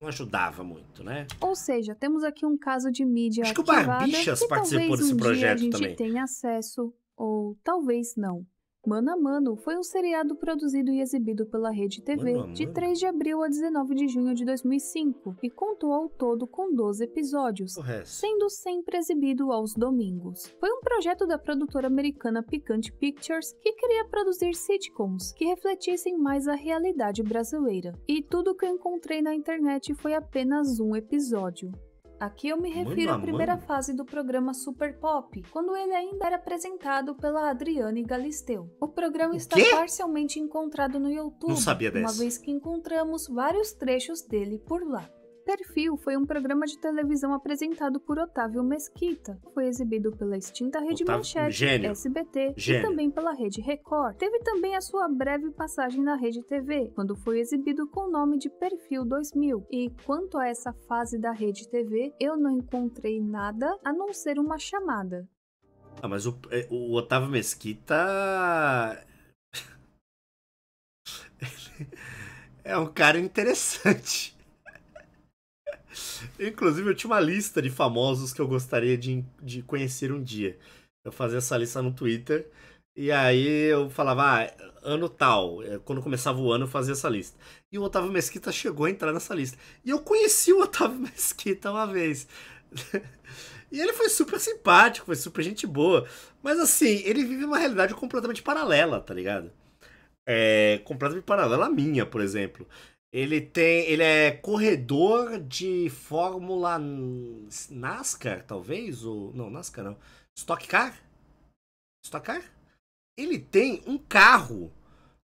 não ajudava muito, né? Ou seja, temos aqui um caso de mídia Acho que o ativada Barbixas que participou talvez desse um dia a projeto gente também. tenha acesso, ou talvez não. Mano a Mano foi um seriado produzido e exibido pela Rede TV Mano a de Mano? 3 de abril a 19 de junho de 2005 e contou ao todo com 12 episódios, O resto. sendo sempre exibido aos domingos. Foi um projeto da produtora americana Picante Pictures que queria produzir sitcoms que refletissem mais a realidade brasileira. E tudo que eu encontrei na internet foi apenas um episódio. Aqui eu me refiro Mano a à primeira Mano? fase do programa Super Pop, quando ele ainda era apresentado pela Adriane Galisteu. O programa está quê? parcialmente encontrado no YouTube, Não sabia uma dessa. vez que encontramos vários trechos dele por lá. Perfil foi um programa de televisão apresentado por Otávio Mesquita. Foi exibido pela extinta Rede Otávio- Manchete, gênio. SBT Gênio. e também pela Rede Record. Teve também a sua breve passagem na Rede TV, quando foi exibido com o nome de Perfil 2000. E quanto a essa fase da Rede TV, eu não encontrei nada a não ser uma chamada. Ah, mas o Otávio Mesquita é um cara interessante. Inclusive, eu tinha uma lista de famosos que eu gostaria de conhecer um dia. Eu fazia essa lista no Twitter. E aí eu falava, ano tal. Quando começava o ano, eu fazia essa lista. E o Otávio Mesquita chegou a entrar nessa lista. E eu conheci o Otávio Mesquita uma vez. E ele foi super simpático, foi super gente boa. Mas assim, ele vive uma realidade completamente paralela, tá ligado? Completamente paralela à minha, por exemplo. Ele é corredor de Fórmula NASCAR, talvez? Não, NASCAR não. Stock Car? Stock Car? Ele tem um carro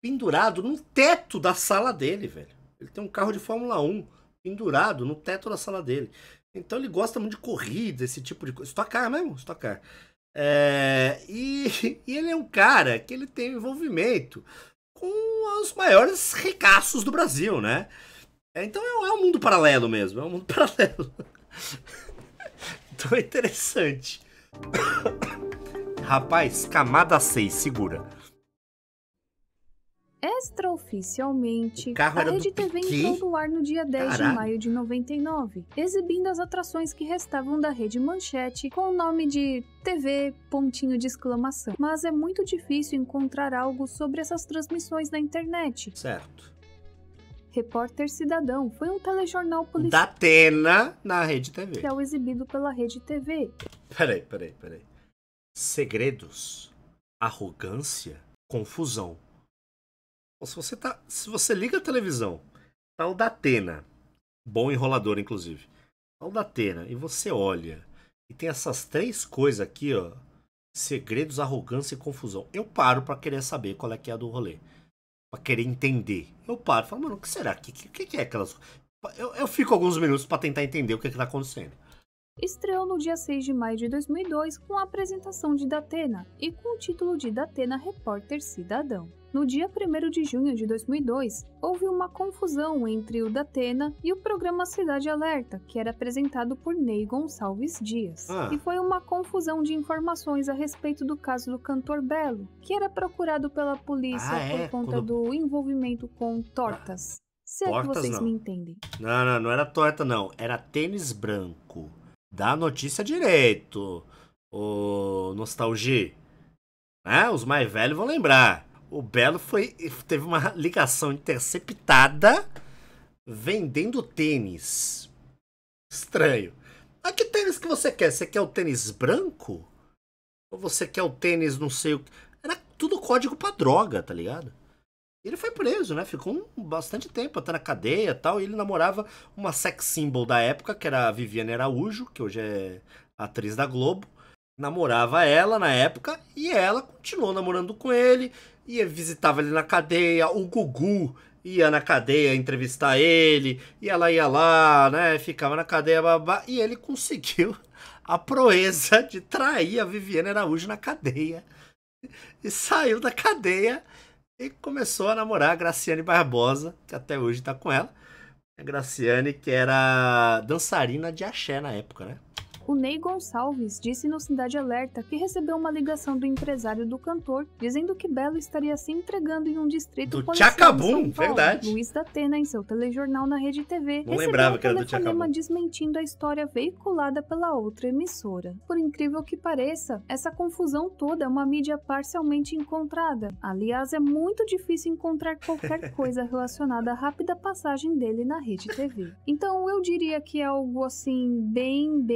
pendurado no teto da sala dele, velho. Ele tem um carro de Fórmula 1 pendurado no teto da sala dele. Então ele gosta muito de corrida, esse tipo de coisa. Stock Car mesmo? Stock Car. E ele é um cara que ele tem envolvimento com os maiores ricaços do Brasil, né? Então é um mundo paralelo mesmo, é um mundo paralelo. Então é interessante. Rapaz, camada 6, segura. Extraoficialmente, O carro a era do Rede TV Piquet? entrou no ar no dia 10 Caralho. de maio de 99, exibindo as atrações que restavam da Rede Manchete com o nome de TV pontinho de exclamação. Mas é muito difícil encontrar algo sobre essas transmissões na internet. Certo. Repórter Cidadão foi um telejornal policial Da Atena na Rede TV. exibido pela Rede TV. Peraí. Segredos, arrogância, confusão. Se você liga a televisão, tá o da Atena, bom enrolador inclusive, tá o da Atena, e você olha, e tem essas três coisas aqui, ó, segredos, arrogância e confusão. Eu paro pra querer saber qual é que é a do rolê, pra querer entender. Eu paro, falo, mano, o que será? O que é aquelas... Eu fico alguns minutos pra tentar entender o que tá acontecendo. Estreou no dia 6 de maio de 2002 com a apresentação de Datena e com o título de Datena Repórter Cidadão. No dia 1º de junho de 2002, houve uma confusão entre o Datena e o programa Cidade Alerta, que era apresentado por Ney Gonçalves Dias. E foi uma confusão de informações a respeito do caso do cantor Belo, que era procurado pela polícia por conta do envolvimento com tortas. Se é que vocês me entendem. Não era torta, não. Era tênis branco. Dá a notícia direito, o Nostalgia. Os mais velhos vão lembrar. O Belo teve uma ligação interceptada vendendo tênis. Estranho. Mas que tênis que você quer? Você quer o tênis branco? Ou você quer o tênis não sei o que? Era tudo código pra droga, tá ligado? Ele foi preso, né? Ficou bastante tempo até na cadeia e tal. E ele namorava uma sex symbol da época, que era a Viviane Araújo, que hoje é atriz da Globo. namorava ela na época e ela continuou namorando com ele, ia visitava ele na cadeia, o Gugu ia na cadeia entrevistar ele, e ela ia lá, né, ficava na cadeia, babá, e ele conseguiu a proeza de trair a Viviane Araújo na cadeia. E saiu da cadeia e começou a namorar a Graciane Barbosa, que até hoje tá com ela. A Graciane, que era dançarina de axé na época, né? O Ney Gonçalves disse no Cidade Alerta que recebeu uma ligação do empresário do cantor, dizendo que Belo estaria se entregando em um distrito Do policial Tchacabum, em São Paulo. verdade. Luiz da Atena, em seu telejornal na Rede TV, Não lembrava que era do recebeu um telefonema Tchacabum. desmentindo a história veiculada pela outra emissora. Por incrível que pareça, essa confusão toda é uma mídia parcialmente encontrada. Aliás, é muito difícil encontrar qualquer coisa relacionada à rápida passagem dele na Rede TV. Então eu diria que é algo assim, bem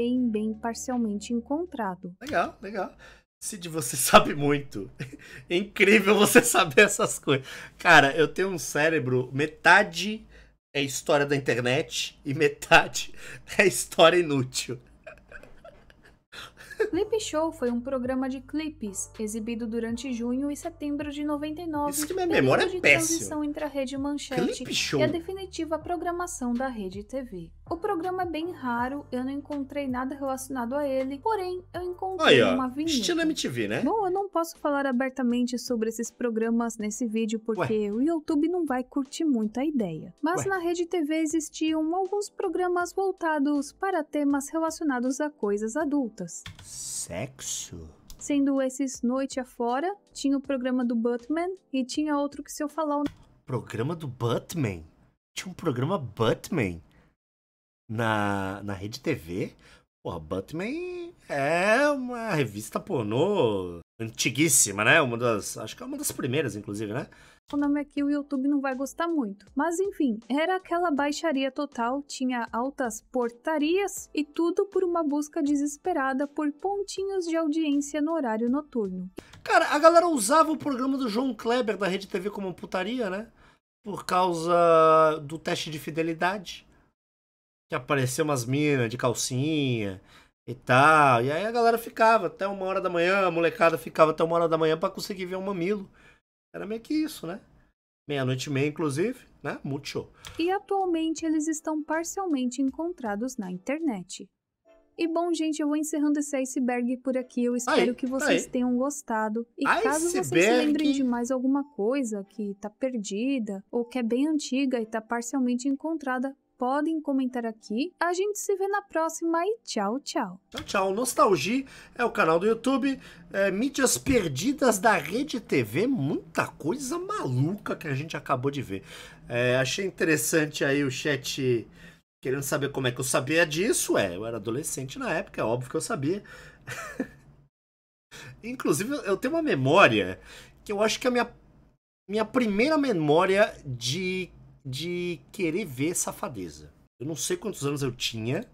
parcialmente encontrado. Legal, legal. Cid, você sabe muito. É incrível você saber essas coisas. Cara, eu tenho um cérebro, metade é história da internet e metade é história inútil. Clip Show foi um programa de clipes, exibido durante junho e setembro de 99, Isso que minha período memória é de péssima. transição entre a Rede Manchete Clip Show. e a definitiva programação da Rede TV. O programa é bem raro, eu não encontrei nada relacionado a ele, porém eu encontrei Aí, ó, uma vinheta. estilo MTV, né? Bom, eu não posso falar abertamente sobre esses programas nesse vídeo porque o YouTube não vai curtir muito a ideia. Mas Ué. na Rede TV existiam alguns programas voltados para temas relacionados a coisas adultas. Sexo? Sendo esses Noite Afora, tinha o programa do Buttman e tinha outro que se eu falar o Programa do Buttman? Tinha um programa Buttman na Rede TV? Porra, Buttman é uma revista pornô antiguíssima, né? Acho que é uma das primeiras, inclusive, né? nome aqui, o YouTube não vai gostar muito. Mas enfim, era aquela baixaria total, tinha altas portarias e tudo por uma busca desesperada por pontinhos de audiência no horário noturno. Cara, a galera usava o programa do João Kleber da Rede TV como putaria, né? Por causa do teste de fidelidade. Que apareceu umas minas de calcinha e tal. E aí a galera ficava até 1h da manhã, a molecada ficava até 1h da manhã pra conseguir ver um mamilo. Era meio que isso, né? 00:30, inclusive, né? Muito. E atualmente eles estão parcialmente encontrados na internet. E bom, gente, eu vou encerrando esse iceberg por aqui. Eu espero que vocês tenham gostado. E caso vocês se lembrem de mais alguma coisa que tá perdida ou que é bem antiga e tá parcialmente encontrada, podem comentar aqui. A gente se vê na próxima e tchau, tchau. Tchau, tchau. Nostalgia é o canal do YouTube. Mídias perdidas da Rede TV. Muita coisa maluca que a gente acabou de ver. Achei interessante aí o chat querendo saber como é que eu sabia disso. Eu era adolescente na época, é óbvio que eu sabia. Inclusive, eu tenho uma memória que eu acho que é a minha primeira memória de querer ver Safadeza. Eu não sei quantos anos eu tinha,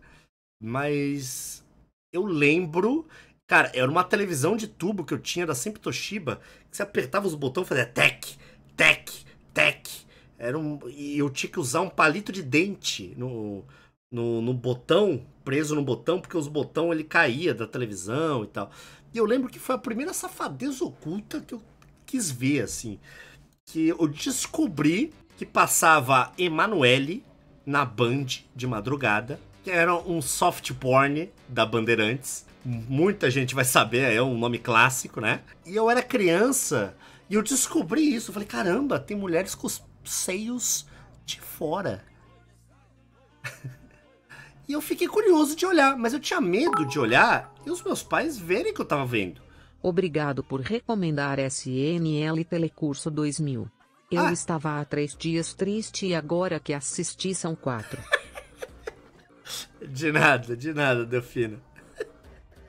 mas eu lembro... Cara, era uma televisão de tubo que eu tinha da sempre Toshiba, que você apertava os botões e fazia tec, tec, tec. E eu tinha que usar um palito de dente no botão, preso no botão, porque os botões ele caía da televisão e tal. E eu lembro que foi a primeira Safadeza oculta que eu quis ver, assim. Que eu descobri que passava Emanuele na Band de madrugada, que era um soft porn da Bandeirantes. Muita gente vai saber, é um nome clássico, né? E eu era criança e eu descobri isso. Eu falei, caramba, tem mulheres com os seios de fora. E eu fiquei curioso de olhar, mas eu tinha medo de olhar e os meus pais verem que eu tava vendo. Obrigado por recomendar SNL Telecurso 2000. Eu estava há 3 dias triste e agora que assisti são 4. De nada, Delfina.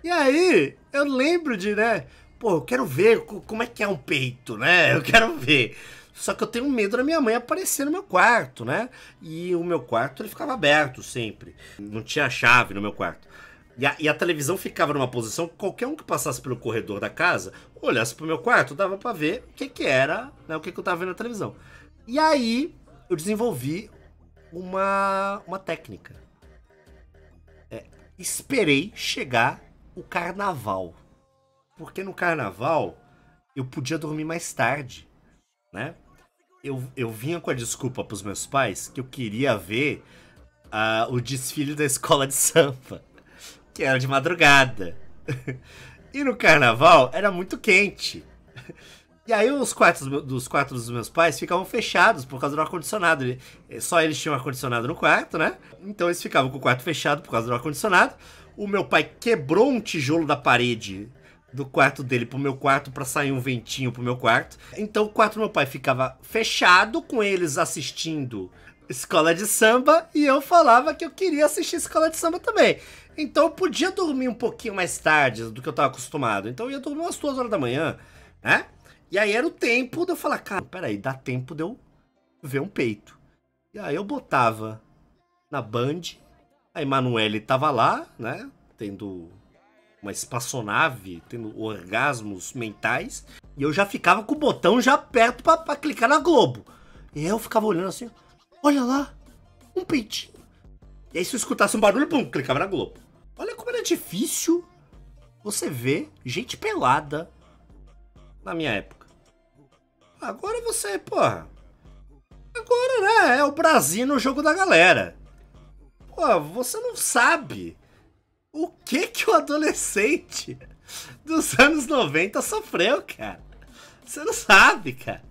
E aí, eu lembro de, né? Pô, eu quero ver como é que é um peito, né? Eu quero ver. Só que eu tenho medo da minha mãe aparecer no meu quarto, né? E o meu quarto, ele ficava aberto sempre. Não tinha chave no meu quarto. E a televisão ficava numa posição que qualquer um que passasse pelo corredor da casa, olhasse pro meu quarto, dava pra ver o que era, né? O que eu tava vendo na televisão. E aí, eu desenvolvi uma técnica. Esperei chegar o carnaval. Porque no carnaval eu podia dormir mais tarde, né? Eu vinha com a desculpa pros meus pais que eu queria ver o desfile da escola de samba, que era de madrugada. E no carnaval era muito quente. E aí os quartos dos meus pais ficavam fechados por causa do ar-condicionado. Só eles tinham ar-condicionado no quarto, né? Então eles ficavam com o quarto fechado por causa do ar-condicionado. O meu pai quebrou um tijolo da parede do quarto dele pro meu quarto pra sair um ventinho pro meu quarto. Então o quarto do meu pai ficava fechado com eles assistindo escola de samba e eu falava que eu queria assistir escola de samba também. Então eu podia dormir um pouquinho mais tarde do que eu tava acostumado. Então eu ia dormir umas 2 horas da manhã, né? E aí era o tempo de eu falar, cara, peraí, dá tempo de eu ver um peito. E aí eu botava na Band, a Emanuele tava lá, né, tendo uma espaçonave, tendo orgasmos mentais, e eu já ficava com o botão já perto pra clicar na Globo. E aí eu ficava olhando assim, olha lá, um peitinho. E aí se eu escutasse um barulho, pum, clicava na Globo. Olha como era difícil você ver gente pelada na minha época. Agora você, porra. Agora, né? É o Brasil no jogo da galera. Pô, você não sabe o que o adolescente dos anos 90 sofreu, cara. Você não sabe, cara.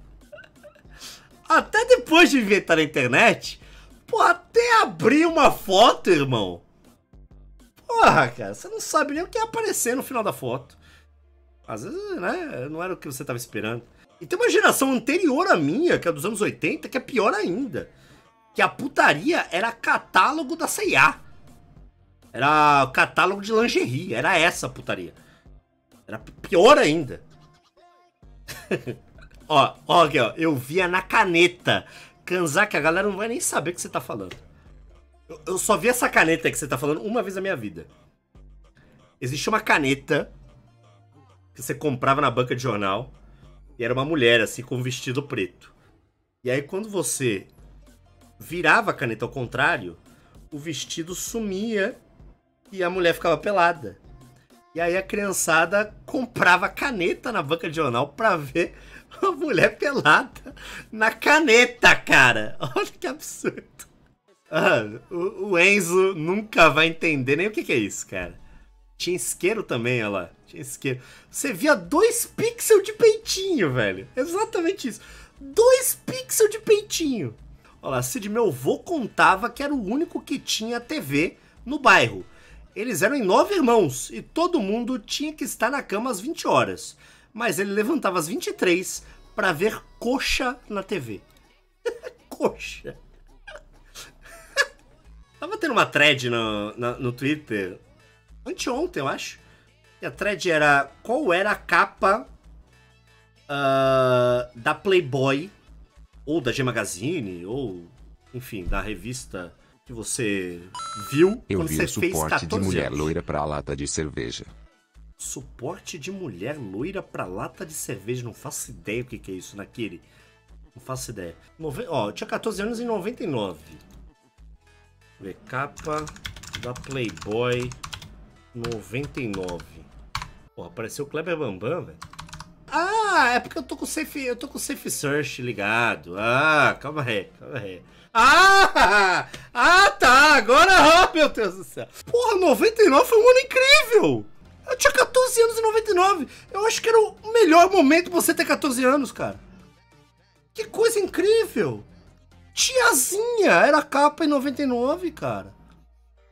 Até depois de inventar a internet, pô, até abrir uma foto, irmão. Porra, cara, você não sabe nem o que ia aparecer no final da foto. Às vezes, né, não era o que você tava esperando. E tem uma geração anterior à minha, que é dos anos 80, que é pior ainda. Que a putaria era catálogo da C&A. Era catálogo de lingerie. Era essa a putaria. Era pior ainda. ó, aqui, ó. Eu via na caneta. Kanzaki, a galera não vai nem saber o que você tá falando. Eu só vi essa caneta que você tá falando uma vez na minha vida. Existia uma caneta que você comprava na banca de jornal. E era uma mulher, assim, com um vestido preto. E aí, quando você virava a caneta ao contrário, o vestido sumia e a mulher ficava pelada. E aí a criançada comprava caneta na banca de jornal pra ver a mulher pelada na caneta, cara. Olha que absurdo. O Enzo nunca vai entender nem o que é isso, cara. Tinha isqueiro também, olha lá. Tinha isqueiro. Você via 2 pixels de peitinho, velho. Exatamente isso. 2 pixels de peitinho. Olha lá, Cid, meu avô contava que era o único que tinha TV no bairro. Eles eram em 9 irmãos e todo mundo tinha que estar na cama às 20 horas. Mas ele levantava às 23 pra ver coxa na TV. Coxa. Tava tendo uma thread no Twitter anteontem, eu acho. E a thread era qual era a capa da Playboy, ou da G Magazine, ou, enfim, da revista que você viu Eu quando vi você o fez suporte 14 de mulher anos. loira pra lata de cerveja. Suporte de mulher loira pra lata de cerveja. Não faço ideia o que é isso, Nakiri. Não faço ideia. Eu tinha 14 anos em 99. Ver, capa da Playboy 99. Porra, apareceu o Kleber Bambam, velho. Ah, é porque eu tô com o Safe Search ligado. Ah, calma aí. Tá, agora, meu Deus do céu. Porra, 99 foi um ano incrível. Eu tinha 14 anos em 99. Eu acho que era o melhor momento pra você ter 14 anos, cara. Que coisa incrível. Tiazinha era capa em 99, cara.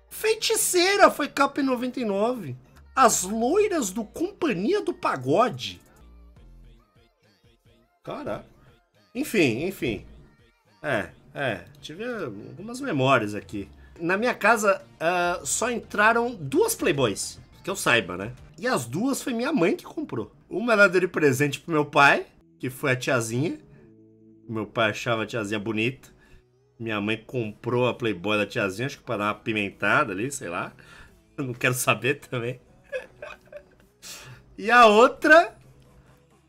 Feiticeira foi capa em 99. As loiras do Companhia do Pagode. Caraca. Enfim. Tive algumas memórias aqui. Na minha casa, só entraram 2 Playboys, que eu saiba, né? E as 2 foi minha mãe que comprou. Uma ela deu de presente pro meu pai, que foi a tiazinha. Meu pai achava a tiazinha bonita. Minha mãe comprou a Playboy da tiazinha, acho que pra dar uma pimentada ali, sei lá. Eu não quero saber também. E a outra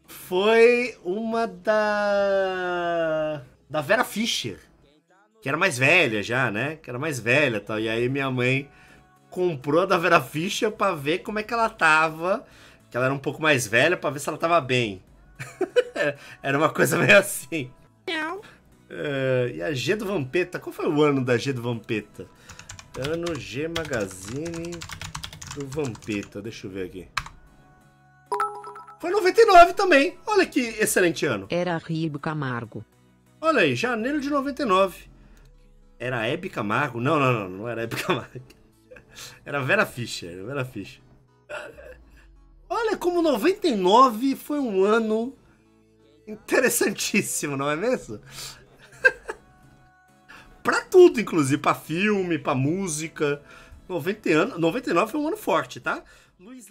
foi uma da Vera Fischer, que era mais velha já, né? Que era mais velha e tal. E aí minha mãe comprou a da Vera Fischer pra ver como é que ela tava Que ela era um pouco mais velha pra ver se ela tava bem. Era uma coisa meio assim. E a G do Vampeta, qual foi o ano da G do Vampeta? Ano G Magazine do Vampeta, deixa eu ver aqui. Foi 99 também, olha que excelente ano. Era Hebe Camargo. Olha aí, janeiro de 99. Era Hebe Camargo? Não era Hebe Camargo. Era Vera Fischer, Olha como 99 foi um ano interessantíssimo, não é mesmo? Pra tudo, inclusive, pra filme, pra música. 99 foi um ano forte, tá? Luiz